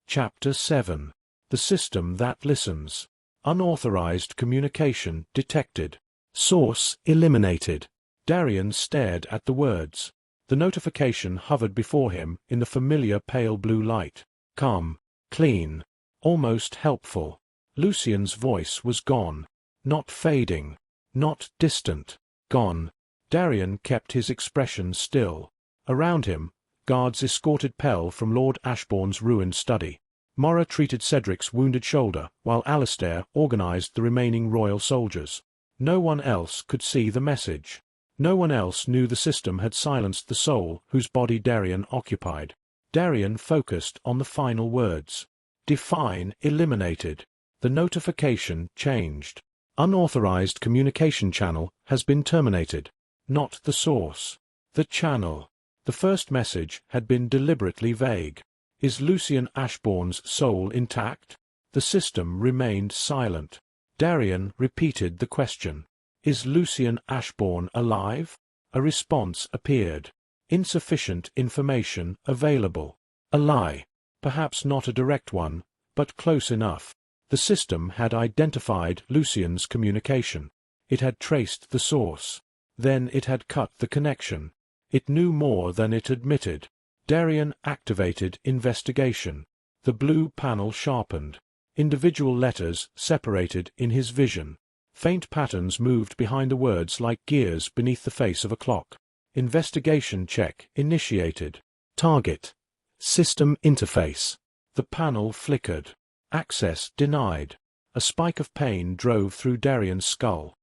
Chapter 7. The System That Listens. Unauthorized communication detected. Source eliminated. Darian stared at the words. The notification hovered before him in the familiar pale blue light. Calm, clean, almost helpful. Lucien's voice was gone. Not fading. Not distant. Gone. Darian kept his expression still. Around him, guards escorted Pell from Lord Ashbourne's ruined study. Mora treated Cedric's wounded shoulder, while Alistair organized the remaining royal soldiers. No one else could see the message. No one else knew the system had silenced the soul whose body Darian occupied. Darian focused on the final words. Define eliminated. The notification changed. Unauthorized communication channel has been terminated. Not the source. The channel. The first message had been deliberately vague. Is Lucien Ashbourne's soul intact? The system remained silent. Darian repeated the question. Is Lucien Ashbourne alive? A response appeared. Insufficient information available. A lie. Perhaps not a direct one, but close enough. The system had identified Lucien's communication. It had traced the source. Then it had cut the connection. It knew more than it admitted. Darian activated investigation. The blue panel sharpened. Individual letters separated in his vision. Faint patterns moved behind the words like gears beneath the face of a clock. Investigation check initiated. Target. System interface. The panel flickered. Access denied. A spike of pain drove through Darian's skull.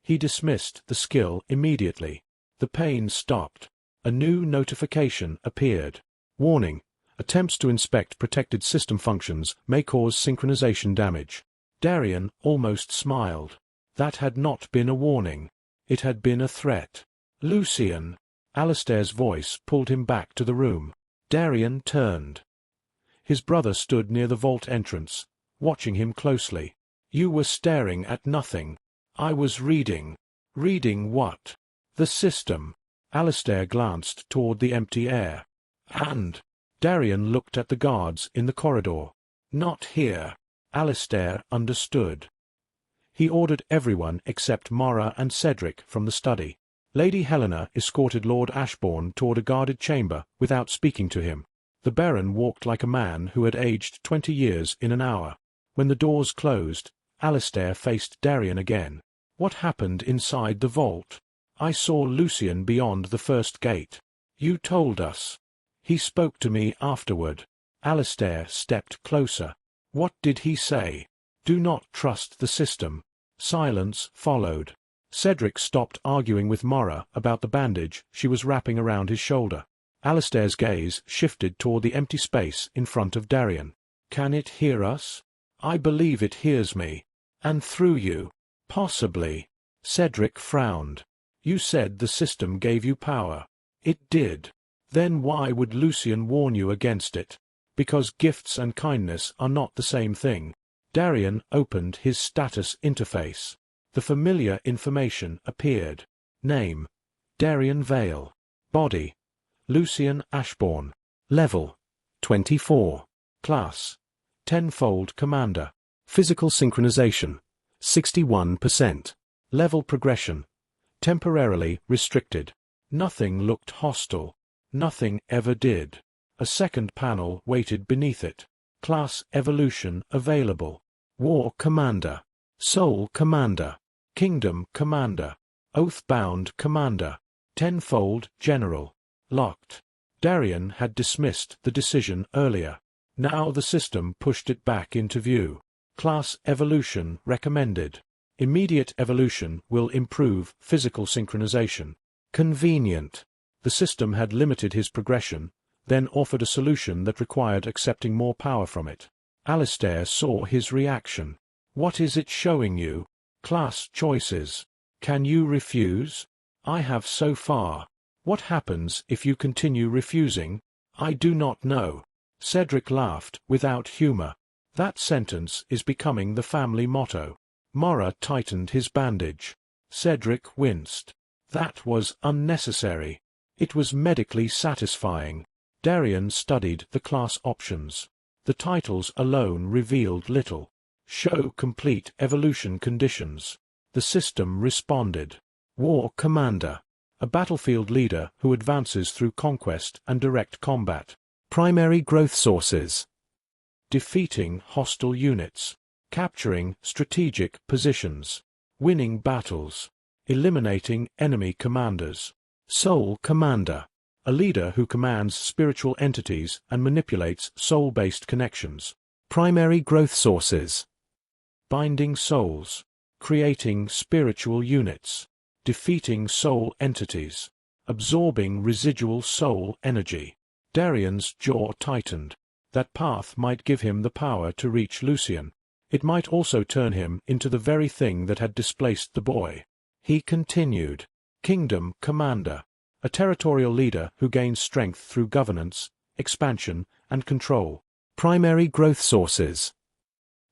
He dismissed the skill immediately. The pain stopped. A new notification appeared. Warning. Attempts to inspect protected system functions may cause synchronization damage. Darian almost smiled. That had not been a warning. It had been a threat. Lucien. Alistair's voice pulled him back to the room. Darian turned. His brother stood near the vault entrance, watching him closely. You were staring at nothing. I was reading. Reading what? The system. Alistair glanced toward the empty air. And Darian looked at the guards in the corridor. Not here. Alistair understood. He ordered everyone except Mora and Cedric from the study. Lady Helena escorted Lord Ashbourne toward a guarded chamber without speaking to him. The Baron walked like a man who had aged 20 years in an hour. When the doors closed, Alistair faced Darian again. What happened inside the vault? I saw Lucien beyond the first gate. You told us. He spoke to me afterward. Alistair stepped closer. What did he say? Do not trust the system. Silence followed. Cedric stopped arguing with Mora about the bandage she was wrapping around his shoulder. Alistair's gaze shifted toward the empty space in front of Darian. Can it hear us? I believe it hears me. And through you. Possibly. Cedric frowned. You said the system gave you power. It did. Then why would Lucien warn you against it? Because gifts and kindness are not the same thing. Darian opened his status interface. The familiar information appeared. Name. Darian Vale. Body. Lucien Ashbourne. Level. 24. Class. Tenfold Commander. Physical synchronization. 61%. Level progression. Temporarily restricted. Nothing looked hostile. Nothing ever did. A second panel waited beneath it. Class evolution available. War Commander. Soul Commander. Kingdom Commander. Oath-bound Commander. Tenfold General. Locked. Darian had dismissed the decision earlier. Now the system pushed it back into view. Class evolution recommended. Immediate evolution will improve physical synchronization. Convenient. The system had limited his progression, then offered a solution that required accepting more power from it. Alistair saw his reaction. What is it showing you? Class choices. Can you refuse? I have so far. What happens if you continue refusing? I do not know. Cedric laughed without humor. That sentence is becoming the family motto. Mora tightened his bandage. Cedric winced. That was unnecessary. It was medically satisfying. Darian studied the class options. The titles alone revealed little. Show complete evolution conditions. The system responded. War Commander. A battlefield leader who advances through conquest and direct combat. Primary growth sources. Defeating hostile units. Capturing strategic positions. Winning battles. Eliminating enemy commanders. Soul Commander. A leader who commands spiritual entities and manipulates soul-based connections. Primary growth sources. Binding souls. Creating spiritual units. Defeating soul entities. Absorbing residual soul energy. Darian's jaw tightened. That path might give him the power to reach Lucien. It might also turn him into the very thing that had displaced the boy. He continued. Kingdom Commander. A territorial leader who gains strength through governance, expansion, and control. Primary growth sources.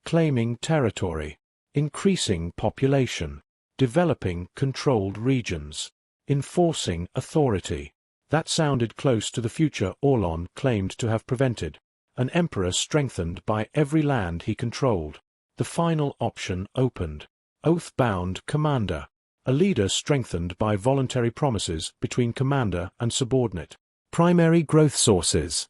Claiming territory. Increasing population. Developing controlled regions. Enforcing authority. That sounded close to the future Orlon claimed to have prevented. An emperor strengthened by every land he controlled. The final option opened. Oath-bound Commander. A leader strengthened by voluntary promises between commander and subordinate. Primary growth sources.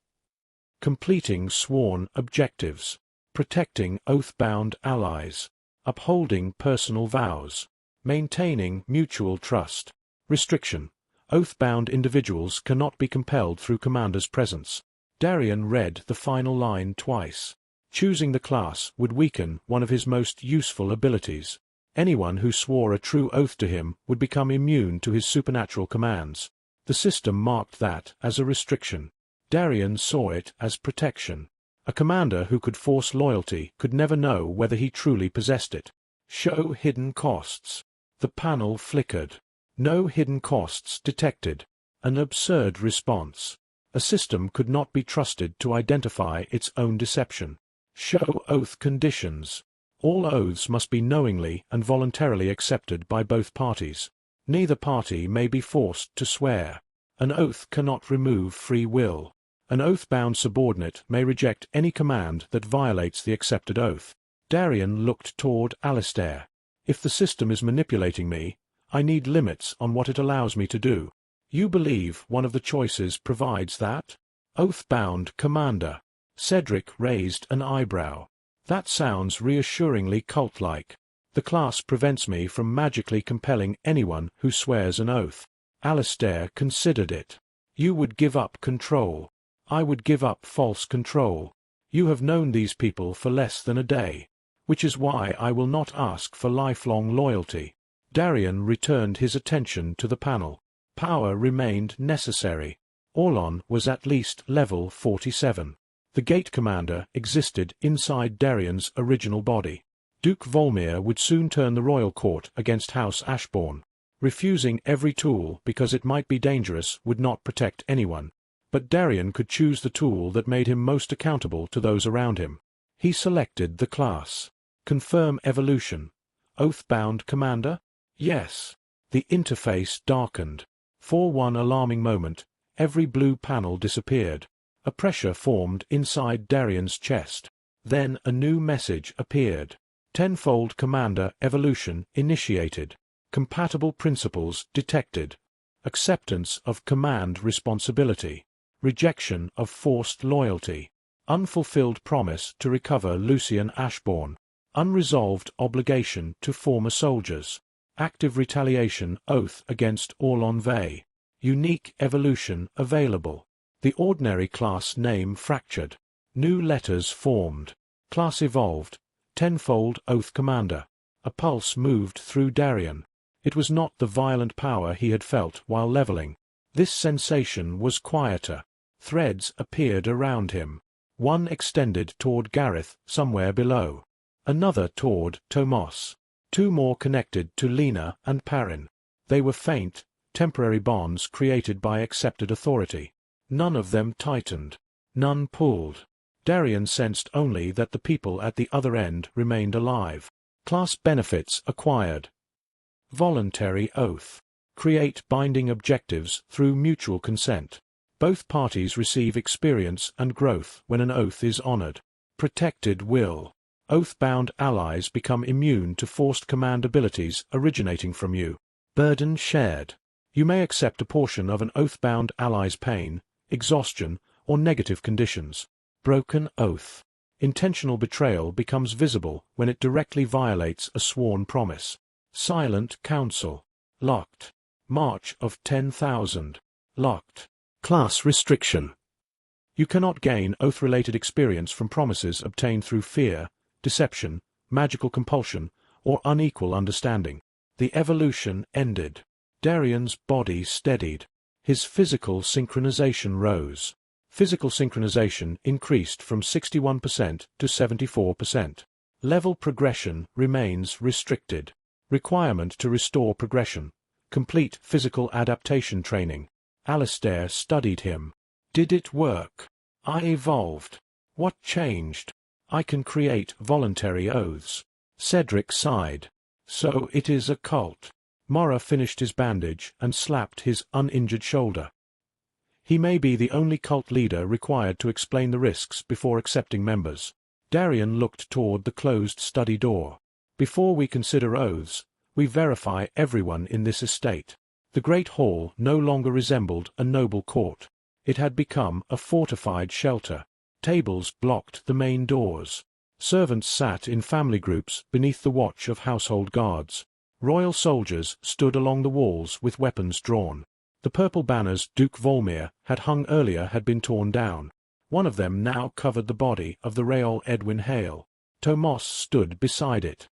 Completing sworn objectives. Protecting oath-bound allies. Upholding personal vows. Maintaining mutual trust. Restriction. Oath-bound individuals cannot be compelled through commander's presence. Darian read the final line twice. Choosing the class would weaken one of his most useful abilities. Anyone who swore a true oath to him would become immune to his supernatural commands. The system marked that as a restriction. Darian saw it as protection. A commander who could force loyalty could never know whether he truly possessed it. Show hidden costs. The panel flickered. No hidden costs detected. An absurd response. A system could not be trusted to identify its own deception. Show oath conditions. All oaths must be knowingly and voluntarily accepted by both parties. Neither party may be forced to swear. An oath cannot remove free will. An oath-bound subordinate may reject any command that violates the accepted oath. Darian looked toward Alistair. If the system is manipulating me, I need limits on what it allows me to do. You believe one of the choices provides that? Oath-bound Commander. Cedric raised an eyebrow. That sounds reassuringly cult-like. The class prevents me from magically compelling anyone who swears an oath. Alistair considered it. You would give up control. I would give up false control. You have known these people for less than a day, which is why I will not ask for lifelong loyalty. Darian returned his attention to the panel. Power remained necessary. Orlon was at least level 47. The Gate Commander existed inside Darian's original body. Duke Volmir would soon turn the royal court against House Ashbourne. Refusing every tool because it might be dangerous would not protect anyone. But Darian could choose the tool that made him most accountable to those around him. He selected the class. Confirm evolution. Oath-bound Commander? Yes. The interface darkened. For one alarming moment, every blue panel disappeared. A pressure formed inside Darian's chest. Then a new message appeared. Tenfold Commander evolution initiated. Compatible principles detected. Acceptance of command responsibility. Rejection of forced loyalty. Unfulfilled promise to recover Lucien Ashbourne. Unresolved obligation to former soldiers. Active retaliation oath against Orlon Vey. Unique evolution available. The ordinary class name fractured. New letters formed. Class evolved. Tenfold Oath Commander. A pulse moved through Darian. It was not the violent power he had felt while leveling. This sensation was quieter. Threads appeared around him. One extended toward Gareth somewhere below. Another toward Tomos. Two more connected to Lena and Perrin. They were faint, temporary bonds created by accepted authority. None of them tightened. None pulled. Darian sensed only that the people at the other end remained alive. Class benefits acquired. Voluntary oath. Create binding objectives through mutual consent. Both parties receive experience and growth when an oath is honored. Protected will. Oath-bound allies become immune to forced command abilities originating from you. Burden shared. You may accept a portion of an oath-bound ally's pain, exhaustion, or negative conditions. Broken oath. Intentional betrayal becomes visible when it directly violates a sworn promise. Silent counsel. Locked. March of 10,000. Locked. Class restriction. You cannot gain oath-related experience from promises obtained through fear, deception, magical compulsion, or unequal understanding. The evolution ended. Darian's body steadied. His physical synchronization rose. Physical synchronization increased from 61% to 74%. Level progression remains restricted. Requirement to restore progression. Complete physical adaptation training. Alistair studied him. Did it work? I evolved. What changed? I can create voluntary oaths. Cedric sighed. So it is a cult. Mora finished his bandage and slapped his uninjured shoulder. He may be the only cult leader required to explain the risks before accepting members. Darian looked toward the closed study door. Before we consider oaths, we verify everyone in this estate. The great hall no longer resembled a noble court. It had become a fortified shelter. Tables blocked the main doors. Servants sat in family groups beneath the watch of household guards. Royal soldiers stood along the walls with weapons drawn. The purple banners Duke Volmir had hung earlier had been torn down. One of them now covered the body of the Reol Edwin Hale. Tomos stood beside it.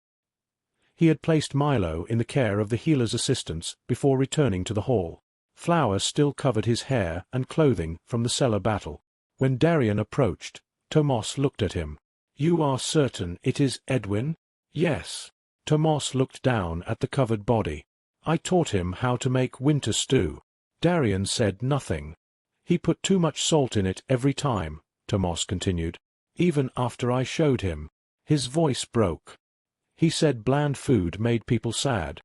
He had placed Milo in the care of the healer's assistants before returning to the hall. Flour still covered his hair and clothing from the cellar battle. When Darian approached, Tomos looked at him. "You are certain it is Edwin?" "Yes." Tomos looked down at the covered body. "I taught him how to make winter stew." Darian said nothing. "He put too much salt in it every time," Tomos continued. "Even after I showed him." His voice broke. "He said bland food made people sad."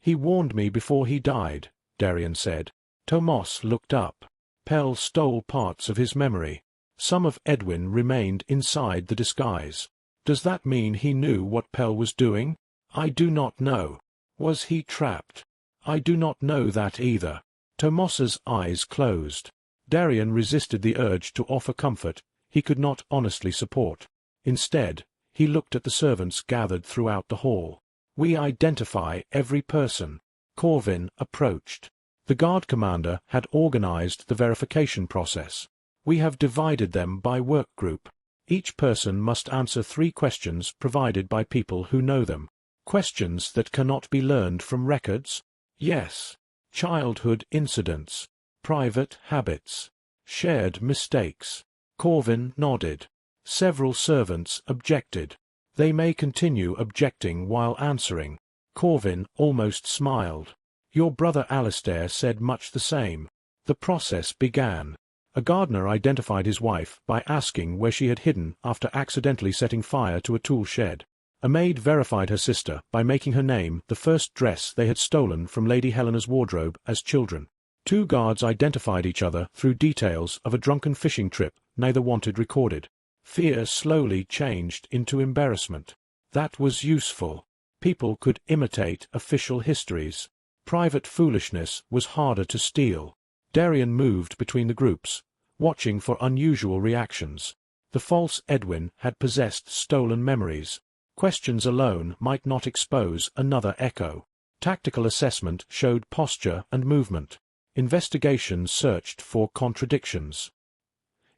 "He warned me before he died," Darian said. Tomos looked up. Pell stole parts of his memory. Some of Edwin remained inside the disguise. Does that mean he knew what Pell was doing? I do not know. Was he trapped? I do not know that either. Tomos's eyes closed. Darian resisted the urge to offer comfort he could not honestly support. Instead, he looked at the servants gathered throughout the hall. "We identify every person." Corvin approached. The guard commander had organized the verification process. "We have divided them by work group. Each person must answer 3 questions provided by people who know them. Questions that cannot be learned from records? Yes. Childhood incidents. Private habits. Shared mistakes." Corvin nodded. Several servants objected. They may continue objecting while answering. Corvin almost smiled. "Your brother Alistair said much the same." The process began. A gardener identified his wife by asking where she had hidden after accidentally setting fire to a tool shed. A maid verified her sister by making her name the first dress they had stolen from Lady Helena's wardrobe as children. 2 guards identified each other through details of a drunken fishing trip neither wanted recorded. Fear slowly changed into embarrassment. That was useful. People could imitate official histories. Private foolishness was harder to steal. Darian moved between the groups, watching for unusual reactions. The false Edwin had possessed stolen memories. Questions alone might not expose another echo. Tactical assessment showed posture and movement. Investigation searched for contradictions.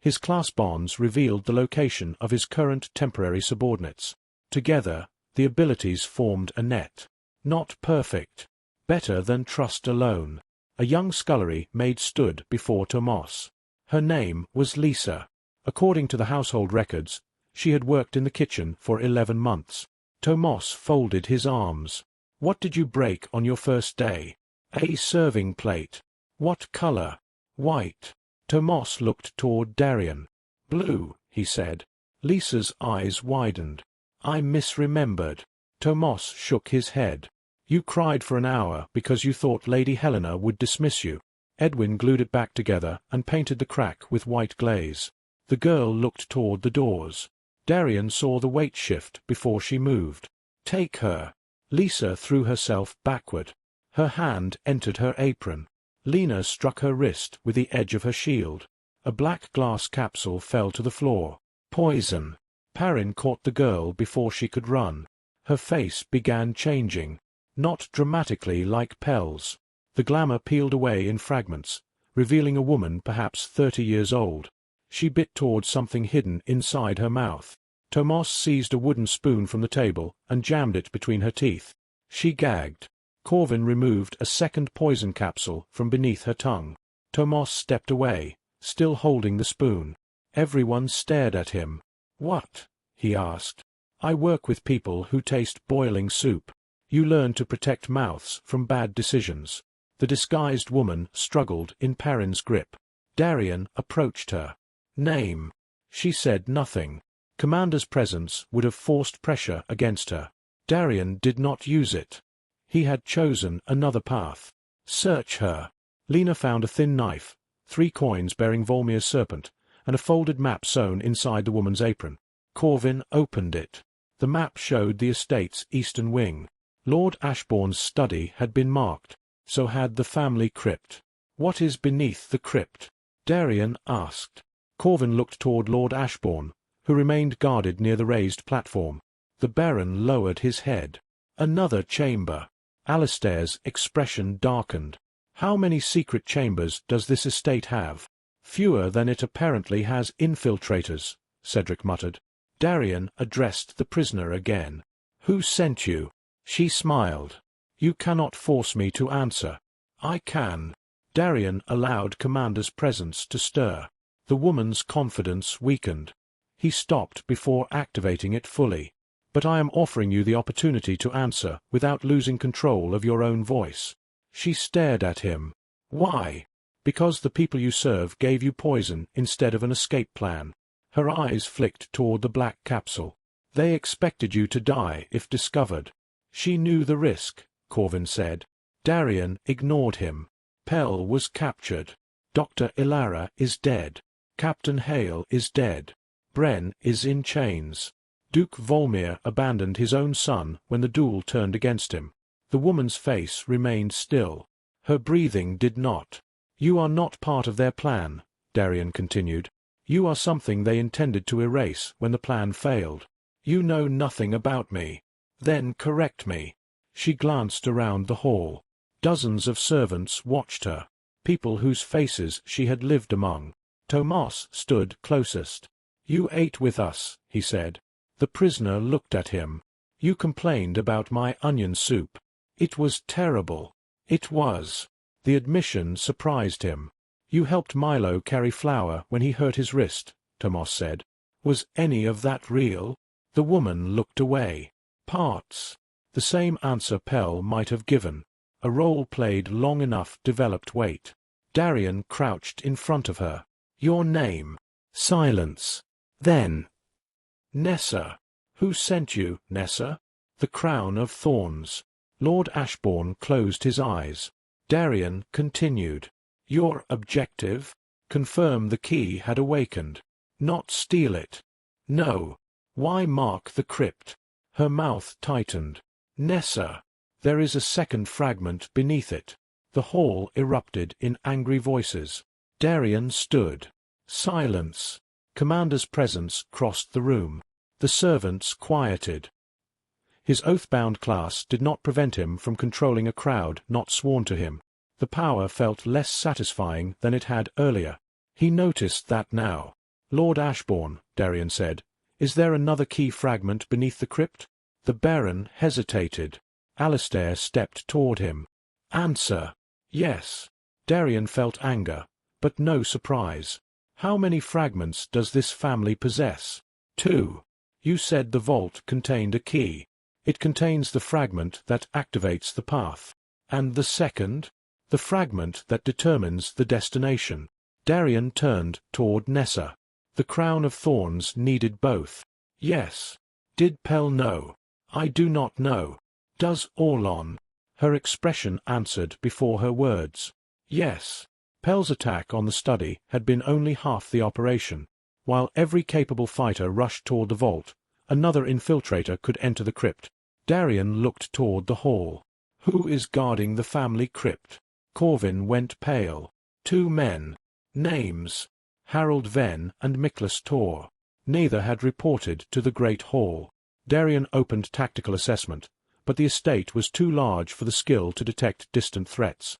His class bonds revealed the location of his current temporary subordinates. Together, the abilities formed a net. Not perfect. Better than trust alone. A young scullery maid stood before Tomos. Her name was Lisa. According to the household records, she had worked in the kitchen for 11 months. Tomos folded his arms. "What did you break on your first day?" "A serving plate." "What color?" "White." Tomos looked toward Darian. "Blue," he said. Lisa's eyes widened. "I misremembered." Tomos shook his head. "You cried for an hour because you thought Lady Helena would dismiss you." Edwin glued it back together and painted the crack with white glaze. The girl looked toward the doors. Darian saw the weight shift before she moved. Take her. Lisa threw herself backward. Her hand entered her apron. Lena struck her wrist with the edge of her shield. A black glass capsule fell to the floor. Poison. Perrin caught the girl before she could run. Her face began changing. Not dramatically like Pell's. The glamour peeled away in fragments, revealing a woman perhaps 30 years old. She bit towards something hidden inside her mouth. Tomas seized a wooden spoon from the table and jammed it between her teeth. She gagged. Corvin removed a second poison capsule from beneath her tongue. Tomas stepped away, still holding the spoon. Everyone stared at him. "What?" he asked. "I work with people who taste boiling soup. You learn to protect mouths from bad decisions." The disguised woman struggled in Perrin's grip. Darian approached her. "Name." She said nothing. Commander's presence would have forced pressure against her. Darian did not use it. He had chosen another path. "Search her." Lena found a thin knife, 3 coins bearing Volmir's serpent, and a folded map sewn inside the woman's apron. Corvin opened it. The map showed the estate's eastern wing. Lord Ashbourne's study had been marked, so had the family crypt. "What is beneath the crypt?" Darian asked. Corvin looked toward Lord Ashbourne, who remained guarded near the raised platform. The Baron lowered his head. "Another chamber." Alistair's expression darkened. "How many secret chambers does this estate have?" "Fewer than it apparently has infiltrators," Cedric muttered. Darian addressed the prisoner again. "Who sent you?" She smiled. "You cannot force me to answer." "I can." Darian allowed Commander's presence to stir. The woman's confidence weakened. He stopped before activating it fully. "But I am offering you the opportunity to answer without losing control of your own voice." She stared at him. "Why?" "Because the people you serve gave you poison instead of an escape plan." Her eyes flicked toward the black capsule. "They expected you to die if discovered." "She knew the risk," Corvin said. Darian ignored him. "Pell was captured. Dr. Ilara is dead. Captain Hale is dead. Bren is in chains. Duke Volmir abandoned his own son when the duel turned against him." The woman's face remained still. Her breathing did not. "You are not part of their plan," Darian continued. "You are something they intended to erase when the plan failed. You know nothing about me. Then correct me." She glanced around the hall. Dozens of servants watched her, people whose faces she had lived among. Tomas stood closest. "You ate with us," he said. The prisoner looked at him. "You complained about my onion soup. It was terrible." It was. The admission surprised him. "You helped Milo carry flour when he hurt his wrist," Tomas said. "Was any of that real?" The woman looked away. "Parts." The same answer Pell might have given. A role played long enough developed weight. Darian crouched in front of her. "Your name." Silence. Then. "Nessa." "Who sent you, Nessa?" "The crown of thorns." Lord Ashbourne closed his eyes. Darian continued. "Your objective?" "Confirm the key had awakened. Not steal it." "No." "Why mark the crypt?" Her mouth tightened. "Nessa." "There is a second fragment beneath it." The hall erupted in angry voices. Darian stood. Silence. Commander's presence crossed the room. The servants quieted. His oath-bound class did not prevent him from controlling a crowd not sworn to him. The power felt less satisfying than it had earlier. He noticed that now. "Lord Ashbourne," Darian said, "is there another key fragment beneath the crypt?" The Baron hesitated. Alistair stepped toward him. "Answer." "Yes." Darian felt anger, but no surprise. "How many fragments does this family possess?" "2. You said the vault contained a key. It contains the fragment that activates the path." "And the second?" "The fragment that determines the destination." Darian turned toward Nessa. "The crown of thorns needed both." "Yes." "Did Pell know?" "I do not know." "Does Orlon?" Her expression answered before her words. "Yes." Pell's attack on the study had been only half the operation. While every capable fighter rushed toward the vault, another infiltrator could enter the crypt. Darian looked toward the hall. Who is guarding the family crypt? Corvin went pale. 2 men. Names: Harold Venn and Miklas Tor. Neither had reported to the Great Hall. Darian opened tactical assessment, but the estate was too large for the skill to detect distant threats.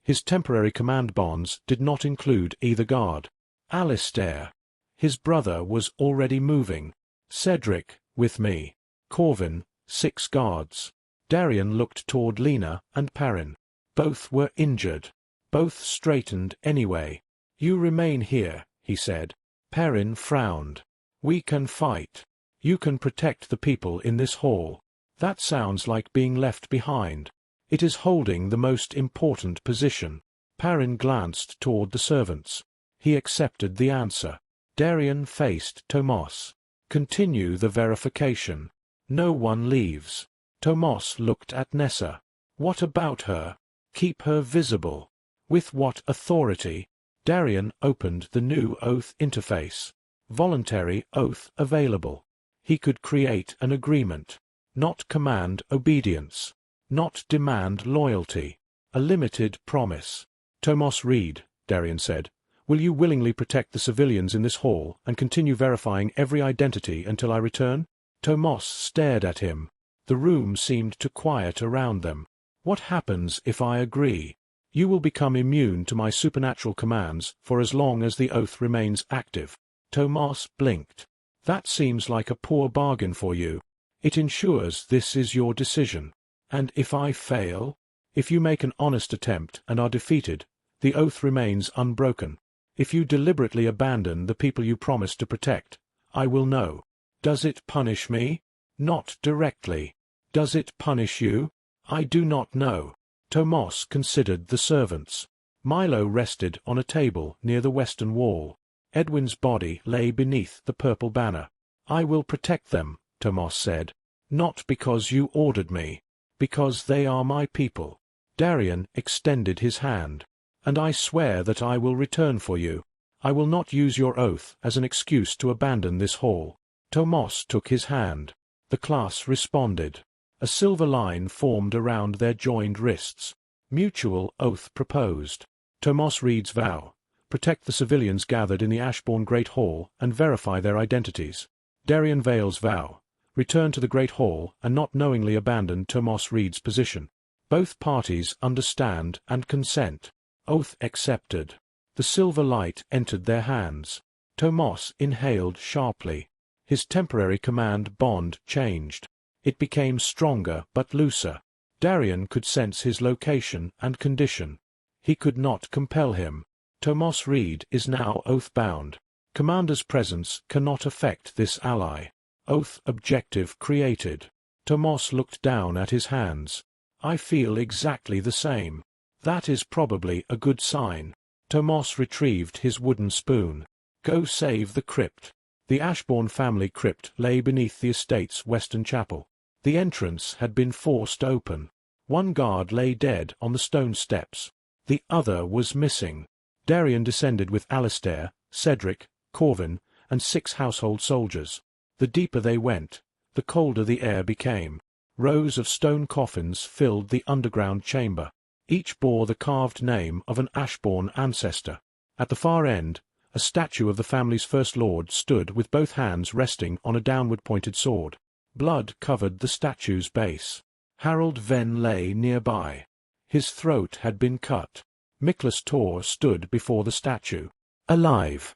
His temporary command bonds did not include either guard. Alistair. His brother was already moving. Cedric, with me. Corvin, 6 guards. Darian looked toward Lena and Perrin. Both were injured. Both straightened anyway. You remain here, he said. Perrin frowned. We can fight. You can protect the people in this hall. That sounds like being left behind. It is holding the most important position. Perrin glanced toward the servants. He accepted the answer. Darian faced Tomas. Continue the verification. No one leaves. Tomas looked at Nessa. What about her? Keep her visible. With what authority? Darian opened the new oath interface. Voluntary oath available. He could create an agreement. Not command obedience. Not demand loyalty. A limited promise. Tomas Reed, Darian said, will you willingly protect the civilians in this hall and continue verifying every identity until I return? Tomas stared at him. The room seemed to quiet around them. What happens if I agree? You will become immune to my supernatural commands for as long as the oath remains active. Tomas blinked. That seems like a poor bargain for you. It ensures this is your decision. And if I fail? If you make an honest attempt and are defeated, the oath remains unbroken. If you deliberately abandon the people you promised to protect, I will know. Does it punish me? Not directly. Does it punish you? I do not know. Tomas considered the servants. Milo rested on a table near the western wall. Edwin's body lay beneath the purple banner. I will protect them, Tomas said. Not because you ordered me. Because they are my people. Darian extended his hand. And I swear that I will return for you. I will not use your oath as an excuse to abandon this hall. Tomas took his hand. The class responded. A silver line formed around their joined wrists. Mutual oath proposed. Tomas Reed's vow. Protect the civilians gathered in the Ashbourne Great Hall and verify their identities. Darian Vale's vow. Return to the Great Hall and not knowingly abandon Tomas Reed's position. Both parties understand and consent. Oath accepted. The silver light entered their hands. Tomas inhaled sharply. His temporary command bond changed. It became stronger but looser. Darian could sense his location and condition. He could not compel him. Tomas Reed is now oath-bound. Commander's presence cannot affect this ally. Oath objective created. Tomas looked down at his hands. I feel exactly the same. That is probably a good sign. Tomas retrieved his wooden spoon. Go save the crypt. The Ashbourne family crypt lay beneath the estate's western chapel. The entrance had been forced open. One guard lay dead on the stone steps. The other was missing. Darian descended with Alistair, Cedric, Corvin, and 6 household soldiers. The deeper they went, the colder the air became. Rows of stone coffins filled the underground chamber. Each bore the carved name of an Ashbourne ancestor. At the far end, a statue of the family's first lord stood with both hands resting on a downward-pointed sword. Blood covered the statue's base. Harold Venn lay nearby. His throat had been cut. Miklas Tor stood before the statue. Alive.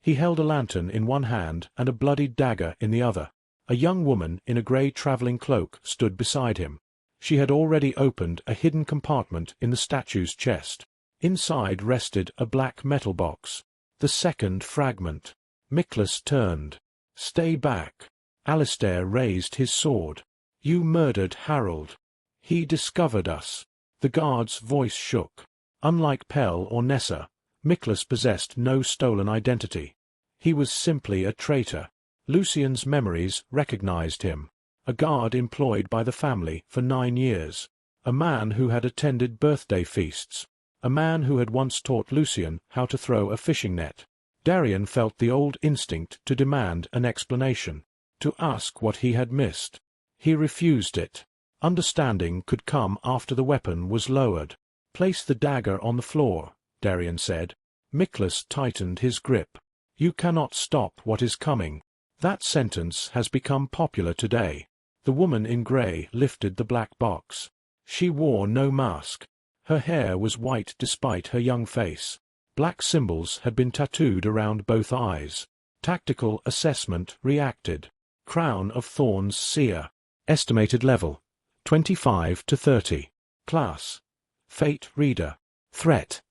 He held a lantern in one hand and a bloody dagger in the other. A young woman in a grey travelling cloak stood beside him. She had already opened a hidden compartment in the statue's chest. Inside rested a black metal box. The second fragment. Miklas turned. Stay back. Alistair raised his sword. You murdered Harold. He discovered us. The guard's voice shook. Unlike Pell or Nessa, Miklas possessed no stolen identity. He was simply a traitor. Lucien's memories recognized him. A guard employed by the family for 9 years. A man who had attended birthday feasts. A man who had once taught Lucien how to throw a fishing net. Darian felt the old instinct to demand an explanation, to ask what he had missed. He refused it. Understanding could come after the weapon was lowered. "Place the dagger on the floor," Darian said. Miklas tightened his grip. "You cannot stop what is coming." That sentence has become popular today. The woman in grey lifted the black box. She wore no mask. Her hair was white despite her young face. Black symbols had been tattooed around both eyes. Tactical assessment reacted. Crown of Thorns Seer. Estimated level: 25 to 30. Class: Fate Reader. Threat: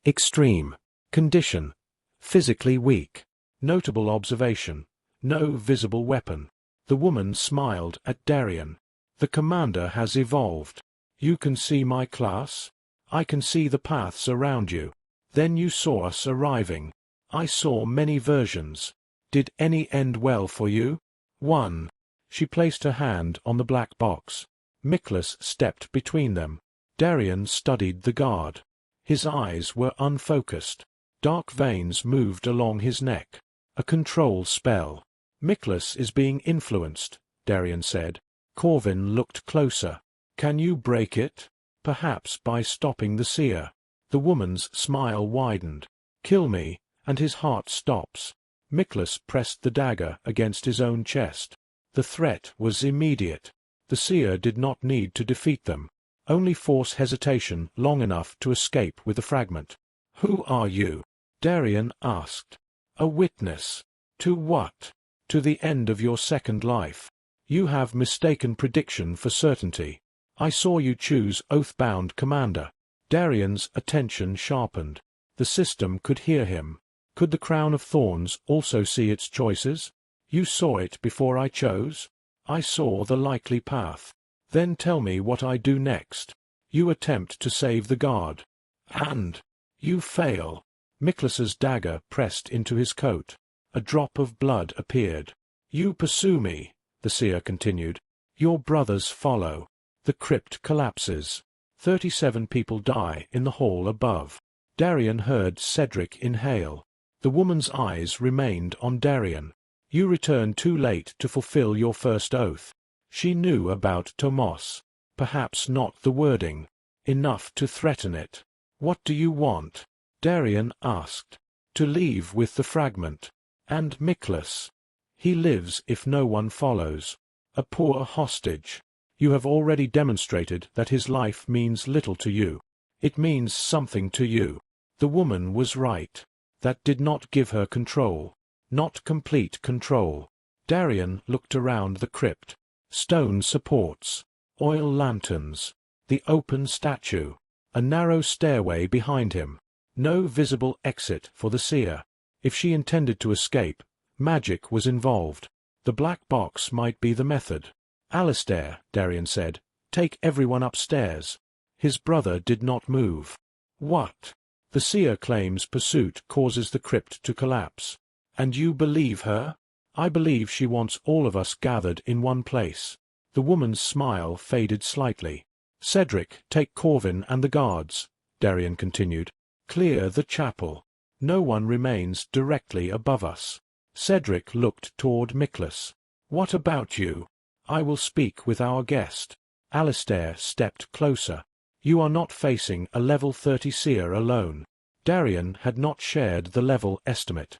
extreme. Condition: physically weak. Notable observation: no visible weapon. The woman smiled at Darian. "The commander has evolved. You can see my class? I can see the paths around you. Then you saw us arriving. I saw many versions. Did any end well for you?" "One." She placed her hand on the black box. Miklas stepped between them. Darian studied the guard. His eyes were unfocused. Dark veins moved along his neck. A control spell. "Miklas is being influenced," Darian said. Corvin looked closer. "Can you break it?" "Perhaps by stopping the seer." The woman's smile widened. "Kill me, and his heart stops." Miklas pressed the dagger against his own chest. The threat was immediate. The seer did not need to defeat them, only force hesitation long enough to escape with the fragment. "Who are you?" Darian asked. "A witness." "To what?" "To the end of your second life. You have mistaken prediction for certainty. I saw you choose Oathbound Commander." Darian's attention sharpened. The system could hear him. Could the Crown of Thorns also see its choices? "You saw it before I chose?" "I saw the likely path." "Then tell me what I do next." "You attempt to save the guard. And you fail." Miklas's dagger pressed into his coat. A drop of blood appeared. "You pursue me," the seer continued. "Your brothers follow. The crypt collapses. 37 people die in the hall above." Darian heard Cedric inhale. The woman's eyes remained on Darian. "You return too late to fulfill your first oath." She knew about Tomos. Perhaps not the wording. Enough to threaten it. "What do you want?" Darian asked. "To leave with the fragment. And Miklas. He lives if no one follows. A poor hostage. You have already demonstrated that his life means little to you. It means something to you." The woman was right. That did not give her control. Not complete control. Darian looked around the crypt. Stone supports. Oil lanterns. The open statue. A narrow stairway behind him. No visible exit for the seer. If she intended to escape, magic was involved. The black box might be the method. "Alistair," Darian said, "take everyone upstairs." His brother did not move. "What?" "The seer claims pursuit causes the crypt to collapse." "And you believe her?" "I believe she wants all of us gathered in one place." The woman's smile faded slightly. "Cedric, take Corvin and the guards," Darian continued. "Clear the chapel. No one remains directly above us." Cedric looked toward Miklas. "What about you?" "I will speak with our guest." Alistair stepped closer. "You are not facing a level 30 seer alone." Darian had not shared the level estimate.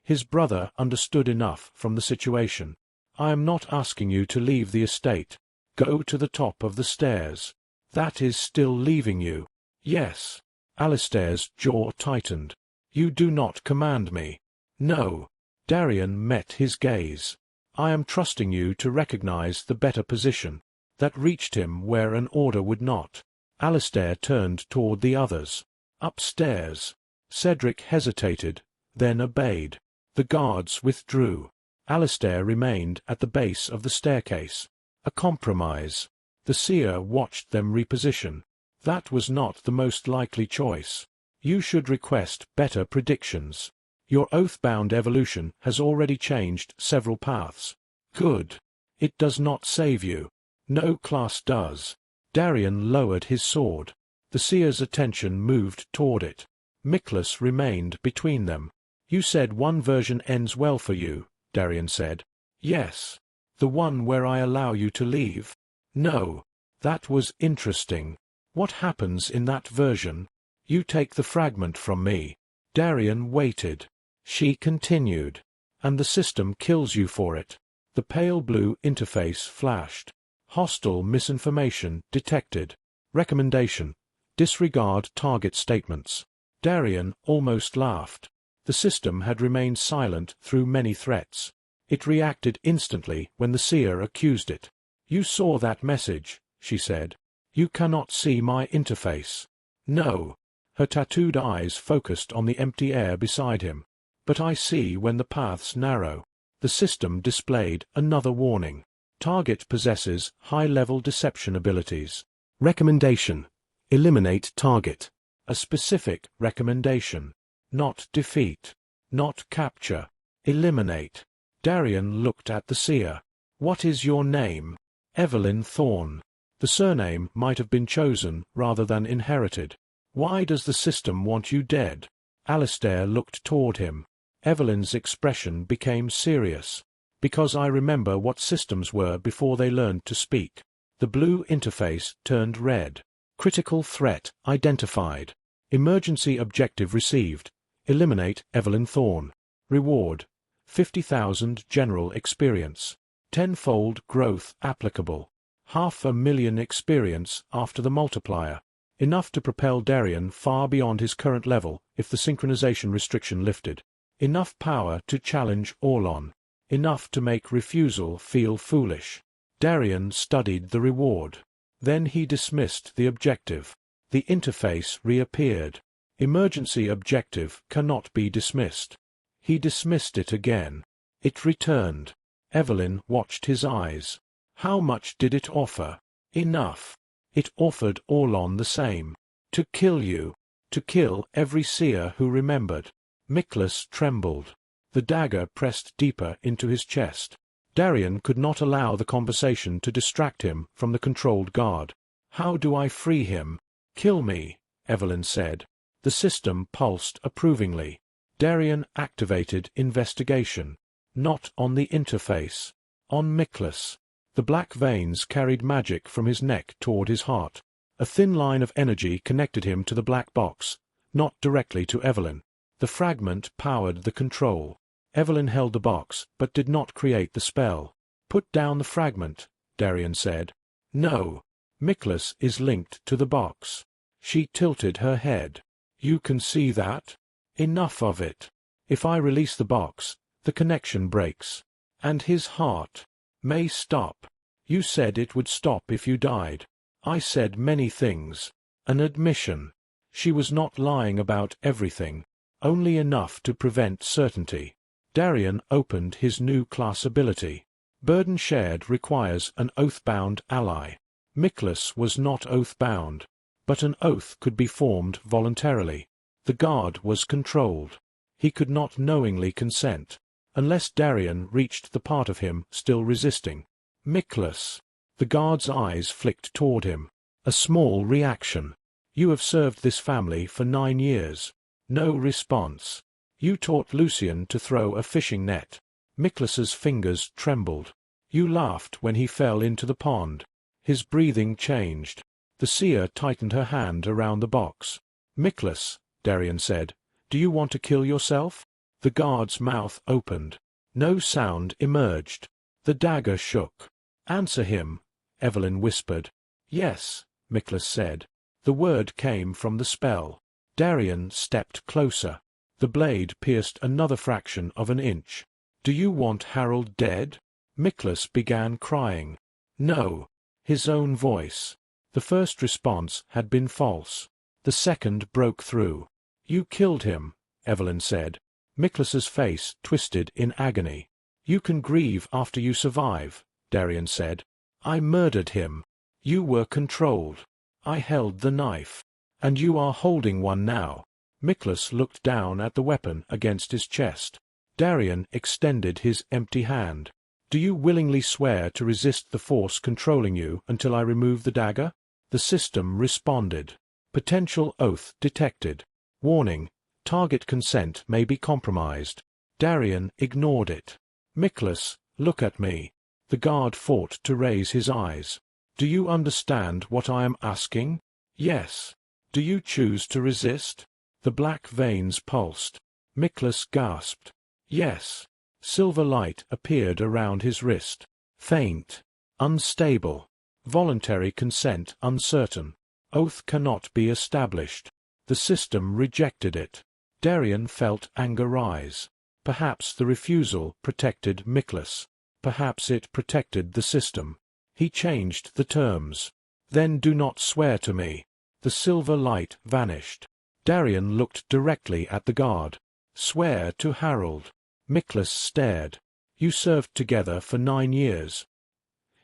His brother understood enough from the situation. "I am not asking you to leave the estate. Go to the top of the stairs." "That is still leaving you." "Yes." Alistair's jaw tightened. "You do not command me." "No." Darian met his gaze. "I am trusting you to recognize the better position." That reached him where an order would not. Alistair turned toward the others. "Upstairs." Cedric hesitated, then obeyed. The guards withdrew. Alistair remained at the base of the staircase. A compromise. The seer watched them reposition. That was not the most likely choice. "You should request better predictions. Your oath-bound evolution has already changed several paths." "Good. It does not save you." "No class does." Darian lowered his sword. The seer's attention moved toward it. Miklas remained between them. You said one version ends well for you, Darian said. Yes. The one where I allow you to leave? No. That was interesting. What happens in that version? You take the fragment from me. Darian waited. She continued. And the system kills you for it. The pale blue interface flashed. Hostile misinformation detected. Recommendation: disregard target statements. Darian almost laughed. The system had remained silent through many threats. It reacted instantly when the seer accused it. You saw that message, she said. You cannot see my interface. No. Her tattooed eyes focused on the empty air beside him. But I see when the paths narrow. The system displayed another warning. Target possesses high-level deception abilities. Recommendation: eliminate target. A specific recommendation. Not defeat. Not capture. Eliminate. Darian looked at the seer. What is your name? Evelyn Thorne. The surname might have been chosen rather than inherited. Why does the system want you dead? Alistair looked toward him. Evelyn's expression became serious. Because I remember what systems were before they learned to speak. The blue interface turned red. Critical threat identified. Emergency objective received. Eliminate Evelyn Thorne. Reward: 50,000 general experience. Tenfold growth applicable. 500,000 experience after the multiplier. Enough to propel Darian far beyond his current level if the synchronization restriction lifted. Enough power to challenge Orlon. Enough to make refusal feel foolish. Darian studied the reward. Then he dismissed the objective. The interface reappeared. Emergency objective cannot be dismissed. He dismissed it again. It returned. Evelyn watched his eyes. How much did it offer? Enough. It offered Orlon the same. To kill you. To kill every seer who remembered. Miklas trembled. The dagger pressed deeper into his chest. Darian could not allow the conversation to distract him from the controlled guard. How do I free him? Kill me, Evelyn said. The system pulsed approvingly. Darian activated investigation. Not on the interface. On Miklas. The black veins carried magic from his neck toward his heart. A thin line of energy connected him to the black box, not directly to Evelyn. The fragment powered the control. Evelyn held the box, but did not create the spell. Put down the fragment, Darian said. No. Miklas is linked to the box. She tilted her head. You can see that? Enough of it. If I release the box, the connection breaks. And his heart may stop. You said it would stop if you died. I said many things. An admission. She was not lying about everything. Only enough to prevent certainty. Darian opened his new class ability. Burden shared requires an oath-bound ally. Miklas was not oath-bound, but an oath could be formed voluntarily. The guard was controlled. He could not knowingly consent, unless Darian reached the part of him still resisting. Miklas. The guard's eyes flicked toward him. A small reaction. You have served this family for 9 years. No response. You taught Lucien to throw a fishing net. Miklas's fingers trembled. You laughed when he fell into the pond. His breathing changed. The seer tightened her hand around the box. Miklas, Darian said, do you want to kill yourself? The guard's mouth opened. No sound emerged. The dagger shook. Answer him, Evelyn whispered. Yes, Miklas said. The word came from the spell. Darian stepped closer. The blade pierced another fraction of an inch. Do you want Harold dead? Miklas began crying. No. His own voice. The first response had been false. The second broke through. You killed him, Evelyn said. Miklas's face twisted in agony. You can grieve after you survive, Darian said. I murdered him. You were controlled. I held the knife. And you are holding one now. Miklas looked down at the weapon against his chest. Darian extended his empty hand. Do you willingly swear to resist the force controlling you until I remove the dagger? The system responded. Potential oath detected. Warning. Target consent may be compromised. Darian ignored it. Miklas, look at me. The guard fought to raise his eyes. Do you understand what I am asking? Yes. Do you choose to resist? The black veins pulsed. Miklas gasped. Yes. Silver light appeared around his wrist. Faint. Unstable. Voluntary consent uncertain. Oath cannot be established. The system rejected it. Darian felt anger rise. Perhaps the refusal protected Miklas. Perhaps it protected the system. He changed the terms. Then do not swear to me. The silver light vanished. Darian looked directly at the guard. Swear to Harold. Miklas stared. You served together for 9 years.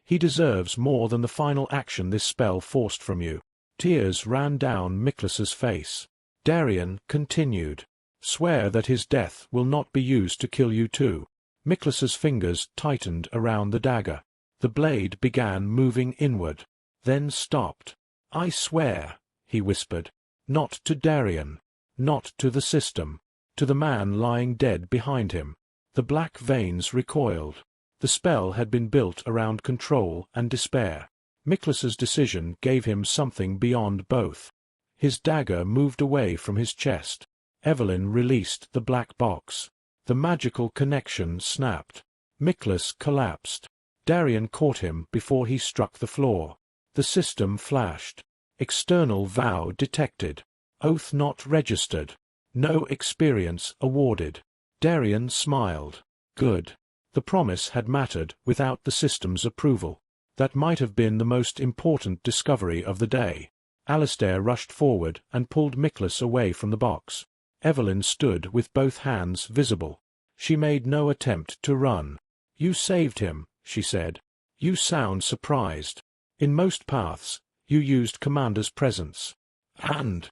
He deserves more than the final action this spell forced from you. Tears ran down Miklas's face. Darian continued. Swear that his death will not be used to kill you too. Miklas's fingers tightened around the dagger. The blade began moving inward, then stopped. I swear, he whispered. Not to Darian. Not to the system. To the man lying dead behind him. The black veins recoiled. The spell had been built around control and despair. Miklas's decision gave him something beyond both. His dagger moved away from his chest. Evelyn released the black box. The magical connection snapped. Miklas collapsed. Darian caught him before he struck the floor. The system flashed. External vow detected. Oath not registered. No experience awarded. Darian smiled. Good. The promise had mattered without the system's approval. That might have been the most important discovery of the day. Alistair rushed forward and pulled Miklas away from the box. Evelyn stood with both hands visible. She made no attempt to run. You saved him, she said. You sound surprised. In most paths, you used Commander's presence. And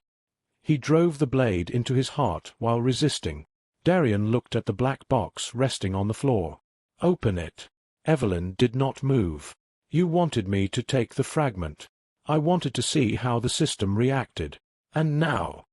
he drove the blade into his heart while resisting. Darian looked at the black box resting on the floor. Open it. Evelyn did not move. You wanted me to take the fragment. I wanted to see how the system reacted. And now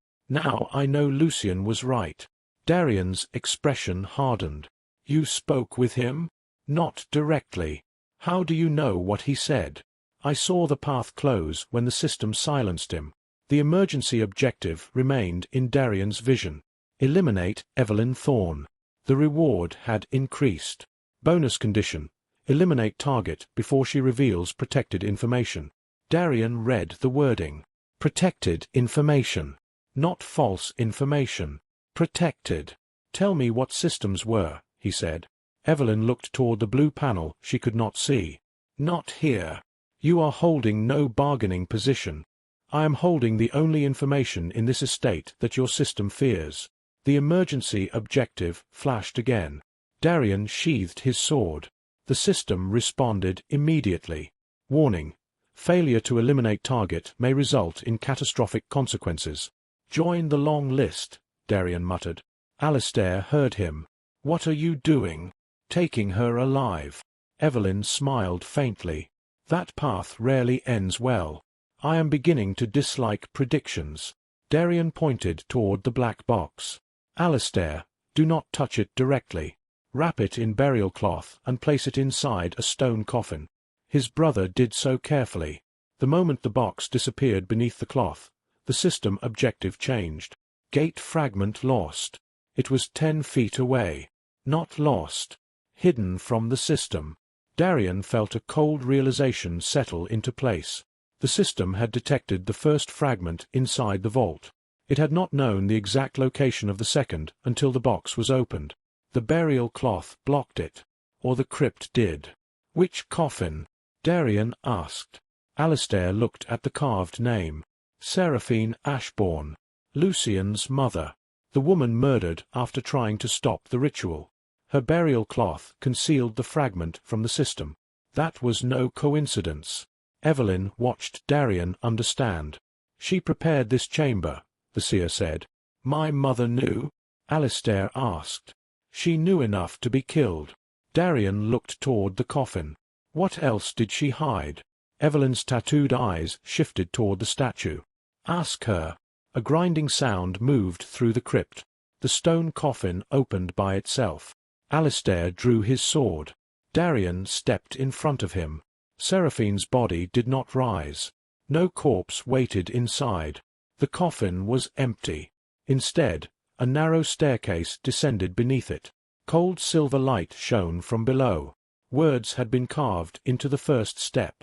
I know Lucien was right. Darian's expression hardened. You spoke with him? Not directly. How do you know what he said? I saw the path close when the system silenced him. The emergency objective remained in Darian's vision. Eliminate Evelyn Thorne. The reward had increased. Bonus condition. Eliminate target before she reveals protected information. Darian read the wording. Protected information. Not false information. Protected. Tell me what systems were, he said. Evelyn looked toward the blue panel she could not see. Not here. You are holding no bargaining position. I am holding the only information in this estate that your system fears. The emergency objective flashed again. Darian sheathed his sword. The system responded immediately. Warning. Failure to eliminate target may result in catastrophic consequences. Join the long list, Darian muttered. Alistair heard him. What are you doing? Taking her alive. Evelyn smiled faintly. That path rarely ends well. I am beginning to dislike predictions. Darian pointed toward the black box. Alistair, do not touch it directly. Wrap it in burial cloth and place it inside a stone coffin. His brother did so carefully. The moment the box disappeared beneath the cloth, the system objective changed. Gate fragment lost. It was 10 feet away. Not lost. Hidden from the system. Darian felt a cold realization settle into place. The system had detected the first fragment inside the vault. It had not known the exact location of the second until the box was opened. The burial cloth blocked it. Or the crypt did. Which coffin? Darian asked. Alistair looked at the carved name. Seraphine Ashbourne. Lucien's mother. The woman murdered after trying to stop the ritual. Her burial cloth concealed the fragment from the system. That was no coincidence. Evelyn watched Darian understand. She prepared this chamber, the seer said. My mother knew? Alistair asked. She knew enough to be killed. Darian looked toward the coffin. What else did she hide? Evelyn's tattooed eyes shifted toward the statue. Ask her. A grinding sound moved through the crypt. The stone coffin opened by itself. Alistair drew his sword. Darian stepped in front of him. Seraphine's body did not rise. No corpse waited inside. The coffin was empty. Instead, a narrow staircase descended beneath it. Cold silver light shone from below. Words had been carved into the first step.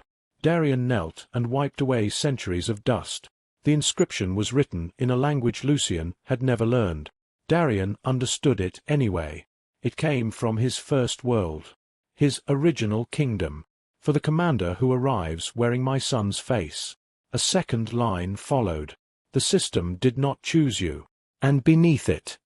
Darian knelt and wiped away centuries of dust. The inscription was written in a language Lucien had never learned. Darian understood it anyway. It came from his first world. His original kingdom. For the commander who arrives wearing my son's face. A second line followed. The system did not choose you. And beneath it,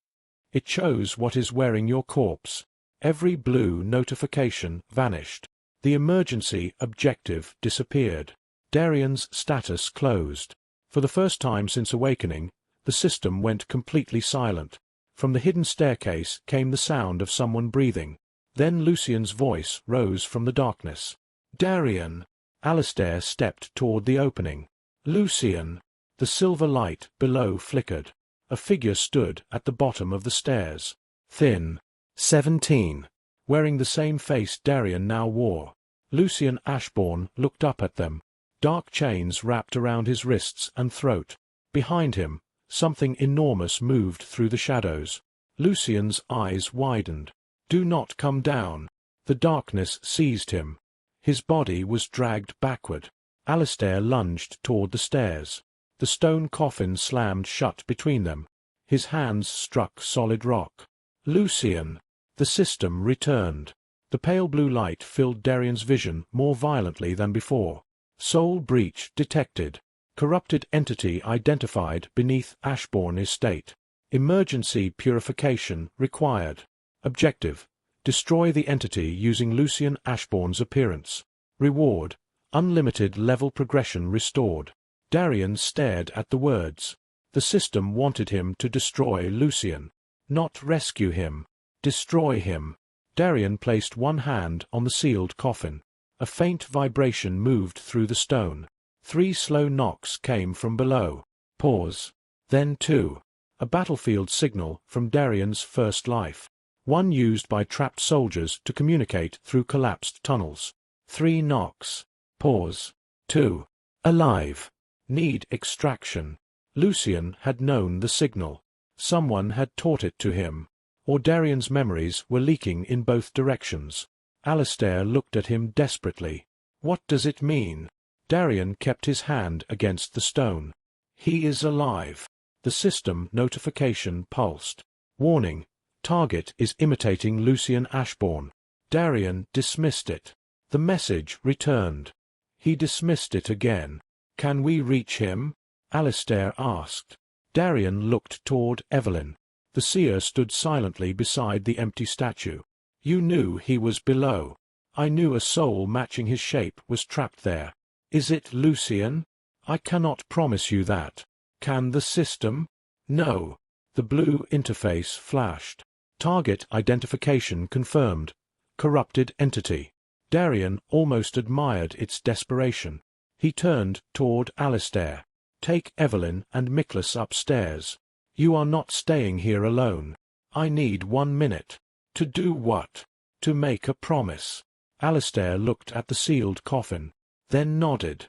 it chose what is wearing your corpse. Every blue notification vanished. The emergency objective disappeared. Darian's status closed. For the first time since awakening, the system went completely silent. From the hidden staircase came the sound of someone breathing. Then Lucien's voice rose from the darkness. Darian! Alistair stepped toward the opening. Lucien! The silver light below flickered. A figure stood at the bottom of the stairs. Thin. 17. Wearing the same face Darian now wore. Lucien Ashbourne looked up at them. Dark chains wrapped around his wrists and throat. Behind him, something enormous moved through the shadows. Lucien's eyes widened. Do not come down. The darkness seized him. His body was dragged backward. Alistair lunged toward the stairs. The stone coffin slammed shut between them. His hands struck solid rock. Lucien! The system returned. The pale blue light filled Darian's vision more violently than before. Soul breach detected. Corrupted entity identified beneath Ashbourne Estate. Emergency purification required. Objective: destroy the entity using Lucien Ashbourne's appearance. Reward: unlimited level progression restored. Darian stared at the words. The system wanted him to destroy Lucien. Not rescue him. Destroy him. Darian placed one hand on the sealed coffin. A faint vibration moved through the stone. 3 slow knocks came from below. Pause. Then 2. A battlefield signal from Darian's first life. One used by trapped soldiers to communicate through collapsed tunnels. 3 knocks. Pause. 2. Alive. Need extraction. Lucien had known the signal. Someone had taught it to him. Or Darian's memories were leaking in both directions. Alistair looked at him desperately. What does it mean? Darian kept his hand against the stone. He is alive. The system notification pulsed. Warning: target is imitating Lucien Ashbourne. Darian dismissed it. The message returned. He dismissed it again. Can we reach him? Alistair asked. Darian looked toward Evelyn. The seer stood silently beside the empty statue. You knew he was below. I knew a soul matching his shape was trapped there. Is it Lucien? I cannot promise you that. Can the system? No. The blue interface flashed. Target identification confirmed. Corrupted entity. Darian almost admired its desperation. He turned toward Alistair. Take Evelyn and Miklas upstairs. You are not staying here alone. I need 1 minute. To do what? To make a promise. Alistair looked at the sealed coffin, then nodded.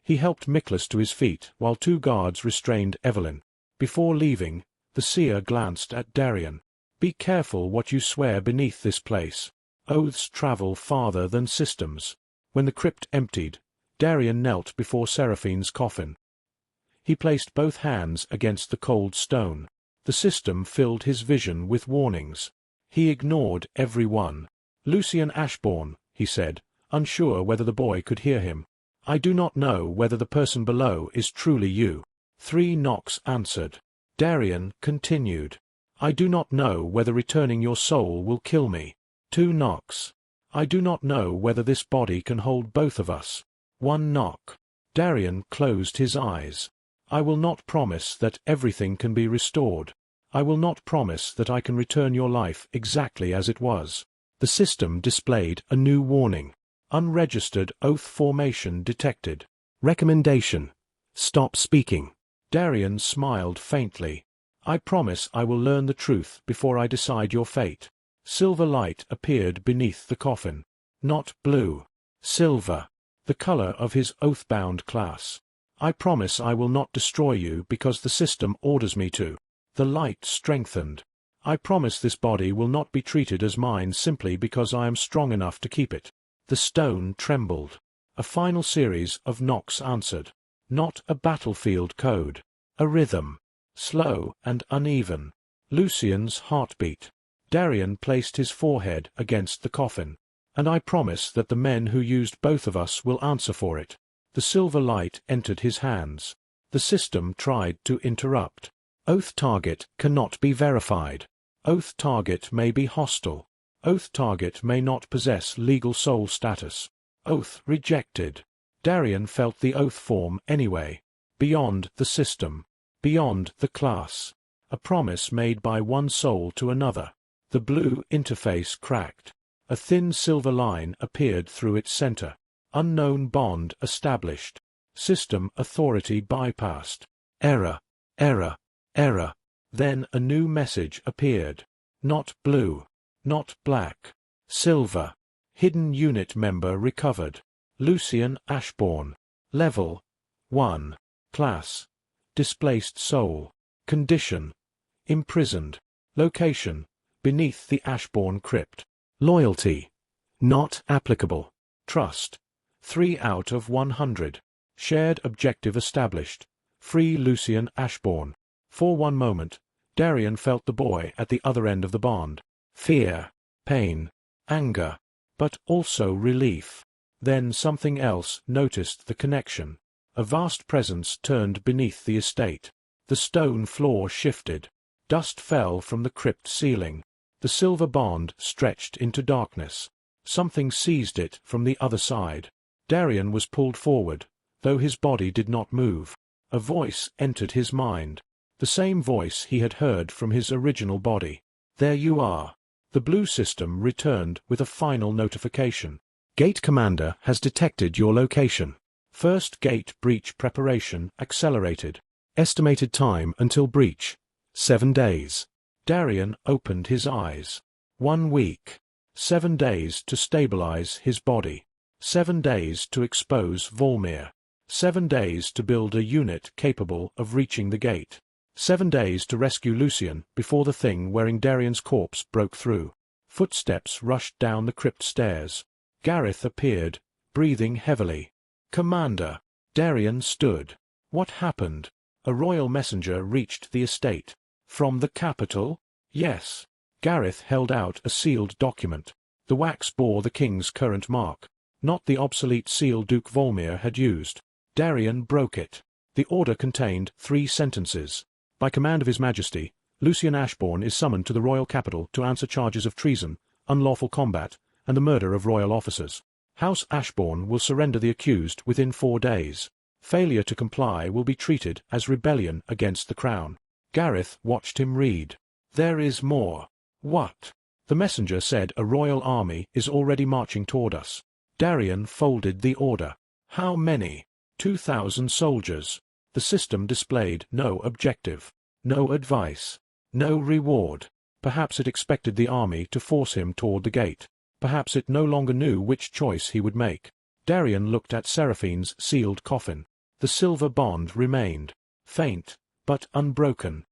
He helped Miklas to his feet while 2 guards restrained Evelyn. Before leaving, the seer glanced at Darian. Be careful what you swear beneath this place. Oaths travel farther than systems. When the crypt emptied, Darian knelt before Seraphine's coffin. He placed both hands against the cold stone. The system filled his vision with warnings. He ignored every one. Lucien Ashbourne, he said, unsure whether the boy could hear him. I do not know whether the person below is truly you. 3 knocks answered. Darian continued. I do not know whether returning your soul will kill me. 2 knocks. I do not know whether this body can hold both of us. 1 knock. Darian closed his eyes. I will not promise that everything can be restored. I will not promise that I can return your life exactly as it was. The system displayed a new warning. Unregistered oath formation detected. Recommendation: stop speaking. Darian smiled faintly. I promise I will learn the truth before I decide your fate. Silver light appeared beneath the coffin. Not blue. Silver. The color of his oath-bound class. I promise I will not destroy you because the system orders me to. The light strengthened. I promise this body will not be treated as mine simply because I am strong enough to keep it. The stone trembled. A final series of knocks answered. Not a battlefield code. A rhythm. Slow and uneven. Lucien's heartbeat. Darian placed his forehead against the coffin. And I promise that the men who used both of us will answer for it. The silver light entered his hands. The system tried to interrupt. Oath target cannot be verified. Oath target may be hostile. Oath target may not possess legal soul status. Oath rejected. Darian felt the oath form anyway. Beyond the system. Beyond the class. A promise made by one soul to another. The blue interface cracked. A thin silver line appeared through its center. Unknown bond established. System authority bypassed. Error. Error. Error. Then a new message appeared. Not blue. Not black. Silver. Hidden unit member recovered. Lucien Ashbourne. Level 1. Class. Displaced soul. Condition. Imprisoned. Location. Beneath the Ashbourne crypt. Loyalty. Not applicable. Trust. 3 out of 100. Shared objective established. Free Lucien Ashbourne. For one moment, Darian felt the boy at the other end of the bond. Fear, pain, anger, but also relief. Then something else noticed the connection. A vast presence turned beneath the estate. The stone floor shifted. Dust fell from the crypt ceiling. The silver bond stretched into darkness. Something seized it from the other side. Darian was pulled forward, though his body did not move. A voice entered his mind. The same voice he had heard from his original body. There you are. The blue system returned with a final notification. Gate Commander has detected your location. First gate breach preparation accelerated. Estimated time until breach. 7 days. Darian opened his eyes. 1 week. 7 days to stabilize his body. 7 days to expose Volmir. 7 days to build a unit capable of reaching the gate. 7 days to rescue Lucien before the thing wearing Darian's corpse broke through. Footsteps rushed down the crypt stairs. Gareth appeared, breathing heavily. Commander. Darian stood. What happened? A royal messenger reached the estate. From the capital? Yes. Gareth held out a sealed document. The wax bore the king's current mark. Not the obsolete seal Duke Volmir had used. Darian broke it. The order contained 3 sentences. By command of His Majesty, Lucien Ashbourne is summoned to the royal capital to answer charges of treason, unlawful combat, and the murder of royal officers. House Ashbourne will surrender the accused within 4 days. Failure to comply will be treated as rebellion against the crown. Gareth watched him read. There is more. What? The messenger said a royal army is already marching toward us. Darian folded the order. How many? 2,000 soldiers. The system displayed no objective, no advice, no reward. Perhaps it expected the army to force him toward the gate. Perhaps it no longer knew which choice he would make. Darian looked at Seraphine's sealed coffin. The silver bond remained, faint, but unbroken.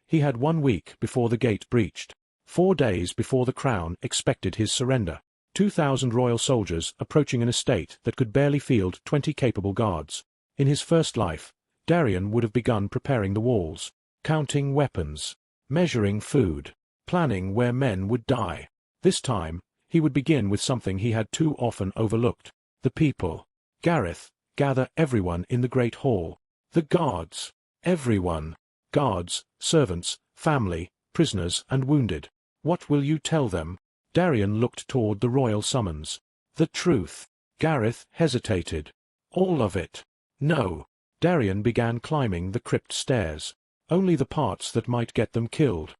He had 1 week before the gate breached. 4 days before the crown expected his surrender. 2,000 royal soldiers approaching an estate that could barely field 20 capable guards. In his first life, Darian would have begun preparing the walls, counting weapons, measuring food, planning where men would die. This time, he would begin with something he had too often overlooked. The people. Gareth, gather everyone in the great hall. The guards. Everyone. Guards, servants, family, prisoners and wounded. What will you tell them? Darian looked toward the royal summons. The truth. Gareth hesitated. All of it. No. Darian began climbing the crypt stairs. Only the parts that might get them killed.